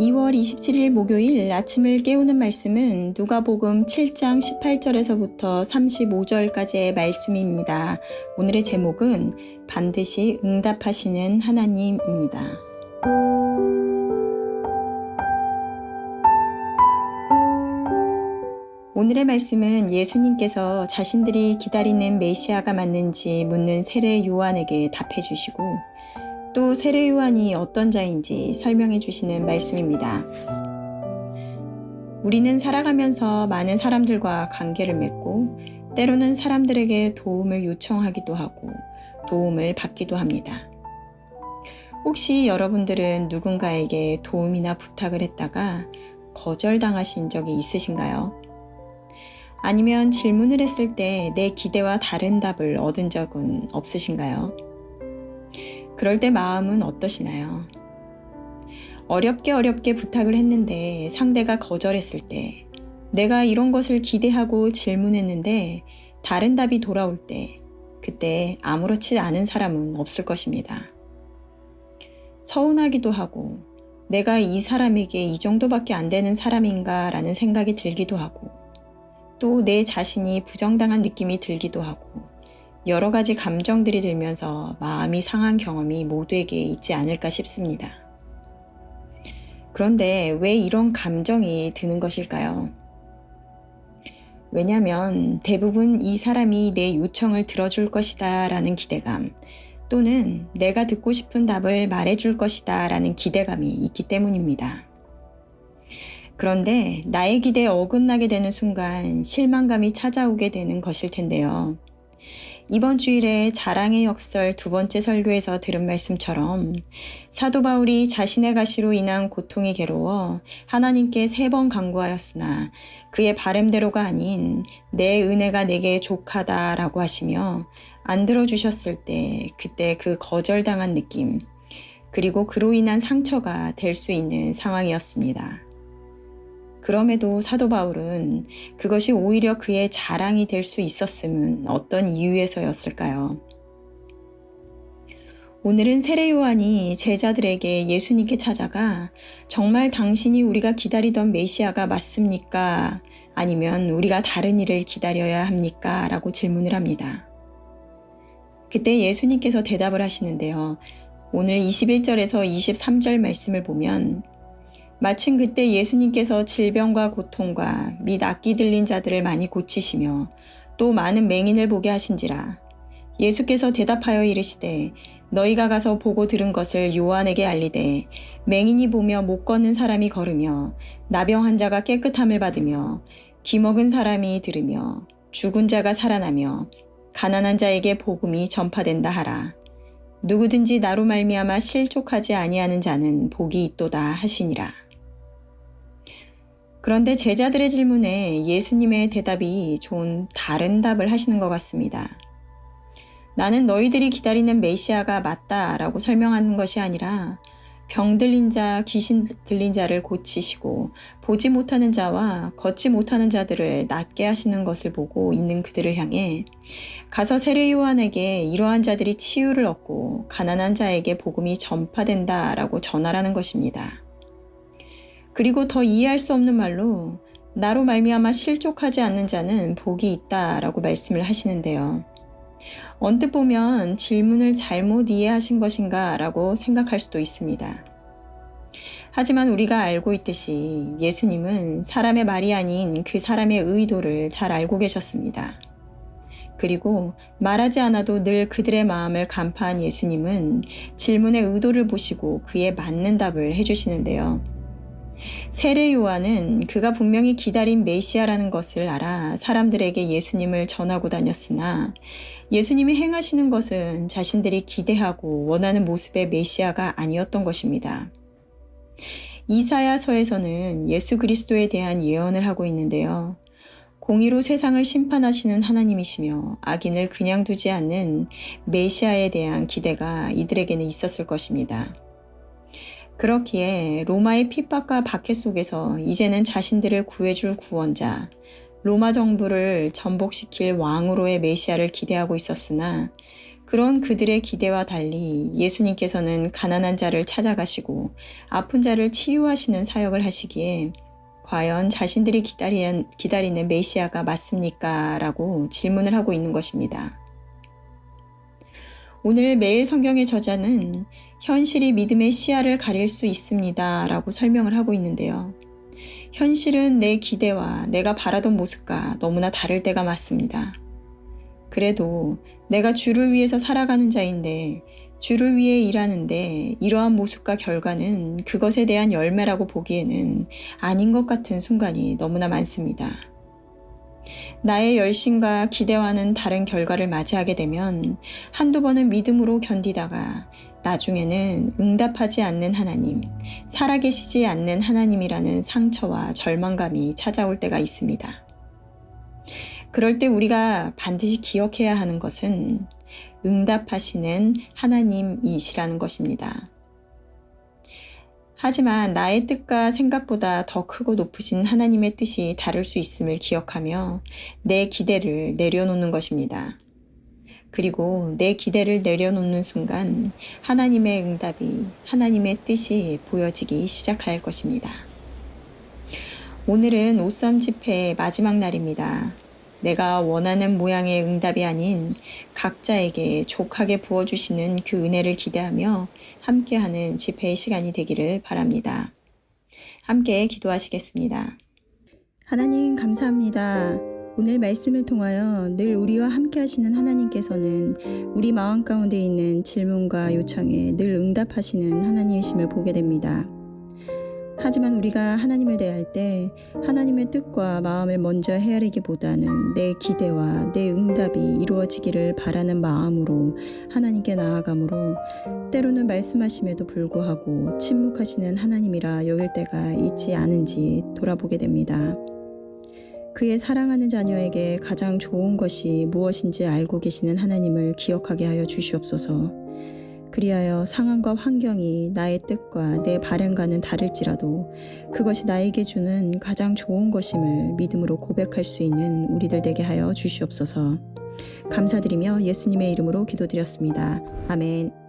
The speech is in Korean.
2월 27일 목요일 아침을 깨우는 말씀은 누가복음 7장 18절에서부터 35절까지의 말씀입니다. 오늘의 제목은 반드시 응답하시는 하나님입니다. 오늘의 말씀은 예수님께서 자신들이 기다리는 메시아가 맞는지 묻는 세례 요한에게 답해 주시고 또 세례 요한이 어떤 자인지 설명해 주시는 말씀입니다. 우리는 살아가면서 많은 사람들과 관계를 맺고 때로는 사람들에게 도움을 요청하기도 하고 도움을 받기도 합니다. 혹시 여러분들은 누군가에게 도움이나 부탁을 했다가 거절당하신 적이 있으신가요? 아니면 질문을 했을 때 내 기대와 다른 답을 얻은 적은 없으신가요? 그럴 때 마음은 어떠시나요? 어렵게 부탁을 했는데 상대가 거절했을 때, 내가 이런 것을 기대하고 질문했는데 다른 답이 돌아올 때, 그때 아무렇지 않은 사람은 없을 것입니다. 서운하기도 하고, 내가 이 사람에게 이 정도밖에 안 되는 사람인가 라는 생각이 들기도 하고, 또 내 자신이 부정당한 느낌이 들기도 하고, 여러 가지 감정들이 들면서 마음이 상한 경험이 모두에게 있지 않을까 싶습니다. 그런데 왜 이런 감정이 드는 것일까요? 왜냐하면 대부분 이 사람이 내 요청을 들어줄 것이다 라는 기대감, 또는 내가 듣고 싶은 답을 말해줄 것이다 라는 기대감이 있기 때문입니다. 그런데 나의 기대에 어긋나게 되는 순간 실망감이 찾아오게 되는 것일 텐데요. 이번 주일에 자랑의 역설 2번째 설교에서 들은 말씀처럼 사도 바울이 자신의 가시로 인한 고통이 괴로워 하나님께 3번 간구하였으나 그의 바램대로가 아닌 내 은혜가 내게 족하다라고 하시며 안 들어주셨을 때 그때 그 거절당한 느낌, 그리고 그로 인한 상처가 될 수 있는 상황이었습니다. 그럼에도 사도 바울은 그것이 오히려 그의 자랑이 될 수 있었음은 어떤 이유에서였을까요? 오늘은 세례 요한이 제자들에게 예수님께 찾아가 정말 당신이 우리가 기다리던 메시아가 맞습니까? 아니면 우리가 다른 일을 기다려야 합니까? 라고 질문을 합니다. 그때 예수님께서 대답을 하시는데요. 오늘 21절에서 23절 말씀을 보면 마침 그때 예수님께서 질병과 고통과 및 악기 들린 자들을 많이 고치시며 또 많은 맹인을 보게 하신지라. 예수께서 대답하여 이르시되 너희가 가서 보고 들은 것을 요한에게 알리되 맹인이 보며 못 걷는 사람이 걸으며 나병 환자가 깨끗함을 받으며 기먹은 사람이 들으며 죽은 자가 살아나며 가난한 자에게 복음이 전파된다 하라. 누구든지 나로 말미암아 실족하지 아니하는 자는 복이 있도다 하시니라. 그런데 제자들의 질문에 예수님의 대답이 좀 다른 답을 하시는 것 같습니다. 나는 너희들이 기다리는 메시아가 맞다라고 설명하는 것이 아니라 병 들린 자, 귀신 들린 자를 고치시고 보지 못하는 자와 걷지 못하는 자들을 낫게 하시는 것을 보고 있는 그들을 향해 가서 세례 요한에게 이러한 자들이 치유를 얻고 가난한 자에게 복음이 전파된다라고 전하라는 것입니다. 그리고 더 이해할 수 없는 말로 나로 말미암아 실족하지 않는 자는 복이 있다라고 말씀을 하시는데요. 언뜻 보면 질문을 잘못 이해하신 것인가 라고 생각할 수도 있습니다. 하지만 우리가 알고 있듯이 예수님은 사람의 말이 아닌 그 사람의 의도를 잘 알고 계셨습니다. 그리고 말하지 않아도 늘 그들의 마음을 간파한 예수님은 질문의 의도를 보시고 그에 맞는 답을 해주시는데요. 세례 요한은 그가 분명히 기다린 메시아라는 것을 알아 사람들에게 예수님을 전하고 다녔으나 예수님이 행하시는 것은 자신들이 기대하고 원하는 모습의 메시아가 아니었던 것입니다. 이사야서에서는 예수 그리스도에 대한 예언을 하고 있는데요. 공의로 세상을 심판하시는 하나님이시며 악인을 그냥 두지 않는 메시아에 대한 기대가 이들에게는 있었을 것입니다. 그렇기에 로마의 핍박과 박해 속에서 이제는 자신들을 구해줄 구원자, 로마 정부를 전복시킬 왕으로의 메시아를 기대하고 있었으나 그런 그들의 기대와 달리 예수님께서는 가난한 자를 찾아가시고 아픈 자를 치유하시는 사역을 하시기에 과연 자신들이 기다리는 메시아가 맞습니까? 라고 질문을 하고 있는 것입니다. 오늘 매일 성경의 저자는 현실이 믿음의 시야를 가릴 수 있습니다. 라고 설명을 하고 있는데요. 현실은 내 기대와 내가 바라던 모습과 너무나 다를 때가 많습니다. 그래도 내가 주를 위해서 살아가는 자인데 주를 위해 일하는데 이러한 모습과 결과는 그것에 대한 열매라고 보기에는 아닌 것 같은 순간이 너무나 많습니다. 나의 열심과 기대와는 다른 결과를 맞이하게 되면 한두 번은 믿음으로 견디다가 나중에는 응답하지 않는 하나님, 살아계시지 않는 하나님이라는 상처와 절망감이 찾아올 때가 있습니다. 그럴 때 우리가 반드시 기억해야 하는 것은 응답하시는 하나님이시라는 것입니다. 하지만 나의 뜻과 생각보다 더 크고 높으신 하나님의 뜻이 다를 수 있음을 기억하며 내 기대를 내려놓는 것입니다. 그리고 내 기대를 내려놓는 순간 하나님의 응답이, 하나님의 뜻이 보여지기 시작할 것입니다. 오늘은 오썸 집회의 마지막 날입니다. 내가 원하는 모양의 응답이 아닌 각자에게 족하게 부어주시는 그 은혜를 기대하며 함께하는 집회의 시간이 되기를 바랍니다. 함께 기도하시겠습니다. 하나님 감사합니다. 오늘 말씀을 통하여 늘 우리와 함께 하시는 하나님께서는 우리 마음 가운데 있는 질문과 요청에 늘 응답하시는 하나님이심을 보게 됩니다. 하지만 우리가 하나님을 대할 때 하나님의 뜻과 마음을 먼저 헤아리기보다는 내 기대와 내 응답이 이루어지기를 바라는 마음으로 하나님께 나아가므로 때로는 말씀하심에도 불구하고 침묵하시는 하나님이라 여길 때가 있지 않은지 돌아보게 됩니다. 그의 사랑하는 자녀에게 가장 좋은 것이 무엇인지 알고 계시는 하나님을 기억하게 하여 주시옵소서. 그리하여 상황과 환경이 나의 뜻과 내 바램과는 다를지라도 그것이 나에게 주는 가장 좋은 것임을 믿음으로 고백할 수 있는 우리들 되게 하여 주시옵소서. 감사드리며 예수님의 이름으로 기도드렸습니다. 아멘.